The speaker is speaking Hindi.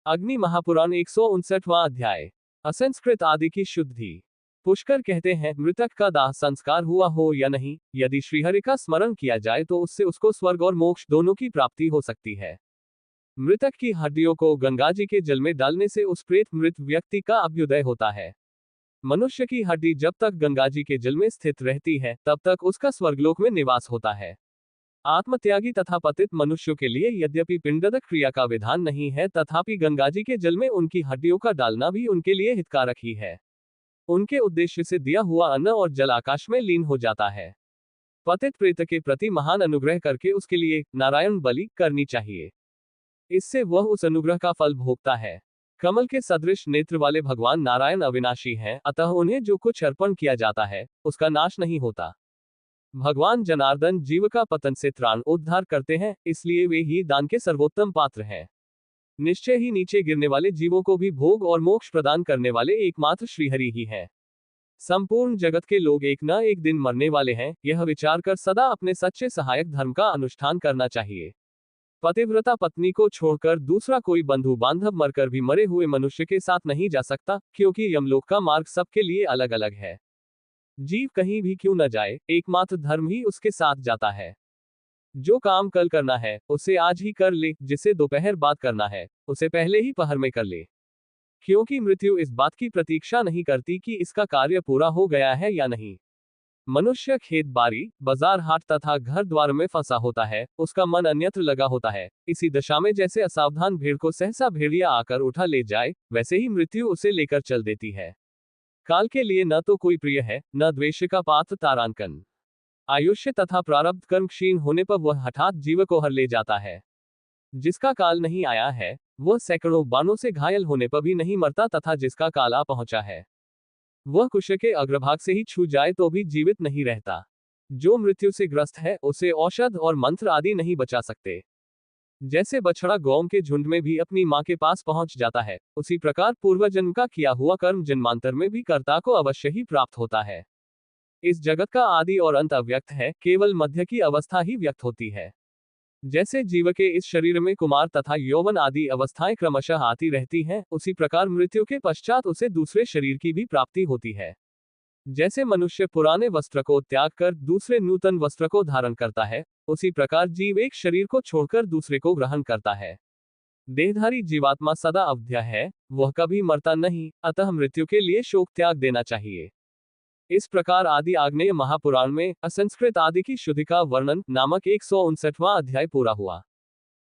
अग्नि महापुराण 159वां अध्याय। असंस्कृत आदि की शुद्धि। पुष्कर कहते हैं, मृतक का दाह संस्कार हुआ हो या नहीं, यदि श्रीहरि का स्मरण किया जाए तो उससे उसको स्वर्ग और मोक्ष दोनों की प्राप्ति हो सकती है। मृतक की हड्डियों को गंगा जी के जल में डालने से उस प्रेत मृत व्यक्ति का अभ्युदय होता है। मनुष्य की हड्डी जब तक गंगा जी के जल में स्थित रहती है तब तक उसका स्वर्गलोक में निवास होता है। आत्मत्यागी तथा पतित मनुष्यों के लिए यद्यपि पिंडदान क्रिया का विधान नहीं है, तथापि गंगाजी के जल में उनकी हड्डियों का डालना भी उनके लिए हितकारक ही है। उनके उद्देश्य से दिया हुआ अन्न और जल आकाश में लीन हो जाता है। पतित प्रेत के प्रति महान अनुग्रह करके उसके लिए नारायण बलि करनी चाहिए। इससे वह उस अनुग्रह का फल भोगता है। कमल के सदृश नेत्र वाले भगवान नारायण अविनाशी हैं, अतः उन्हें जो कुछ अर्पण किया जाता है उसका नाश नहीं होता। भगवान जनार्दन जीव का पतन से त्राण उद्धार करते हैं, इसलिए वे ही दान के सर्वोत्तम पात्र हैं। निश्चय ही नीचे गिरने वाले जीवों को भी भोग और मोक्ष प्रदान करने वाले एकमात्र श्रीहरि ही हैं। संपूर्ण जगत के लोग एक न एक दिन मरने वाले हैं, यह विचार कर सदा अपने सच्चे सहायक धर्म का अनुष्ठान करना चाहिए। पतिव्रता पत्नी को छोड़कर दूसरा कोई बंधु बांधव मरकर भी मरे हुए मनुष्य के साथ नहीं जा सकता, क्योंकि यमलोक का मार्ग सबके लिए अलग अलग है। जीव कहीं भी क्यों न जाए, एकमात्र धर्म ही उसके साथ जाता है। जो काम कल करना है उसे आज ही कर ले, जिसे दोपहर बाद करना है उसे पहले ही पहर में कर ले, क्योंकि मृत्यु इस बात की प्रतीक्षा नहीं करती कि इसका कार्य पूरा हो गया है या नहीं। मनुष्य खेत बाड़ी, बाजार हाट तथा घर द्वार में फंसा होता है, उसका मन अन्यत्र लगा होता है। इसी दशा में जैसे असावधान भेड़ को सहसा भेड़िया आकर उठा ले जाए, वैसे ही मृत्यु उसे लेकर चल देती है। काल के लिए न तो कोई प्रिय है, न द्वेष का पात्र तारांकन। आयुष्य तथा प्रारब्ध कर्म क्षीण होने पर वह हठात जीव को हर ले जाता है। जिसका काल नहीं आया है वह सैकड़ों बाणों से घायल होने पर भी नहीं मरता, तथा जिसका काल आ पहुंचा है वह कुश के अग्रभाग से ही छू जाए तो भी जीवित नहीं रहता। जो मृत्यु से ग्रस्त है उसे औषध और मंत्र आदि नहीं बचा सकते। जैसे बछड़ा गौम के झुंड में भी अपनी मां के पास पहुंच जाता है, उसी प्रकार पूर्वजन्म का किया हुआ कर्म जन्मांतर में भी कर्ता को अवश्य ही प्राप्त होता है। इस जगत का आदि और अंत अव्यक्त है, केवल मध्य की अवस्था ही व्यक्त होती है। जैसे जीव के इस शरीर में कुमार तथा यौवन आदि अवस्थाएं क्रमशः आती रहती हैं, उसी प्रकार मृत्यु के पश्चात उसे दूसरे शरीर की भी प्राप्ति होती है। जैसे मनुष्य पुराने वस्त्र को त्याग कर दूसरे नूतन वस्त्र को धारण करता है, उसी प्रकार जीव एक शरीर को छोड़कर दूसरे को ग्रहण करता है। देहधारी जीवात्मा सदा अवध्या है, वह कभी मरता नहीं, अतः मृत्यु के लिए शोक त्याग देना चाहिए। इस प्रकार आदि आग्नेय महापुराण में असंस्कृत आदि की शुद्धि का वर्णन नामक 159वां अध्याय पूरा हुआ।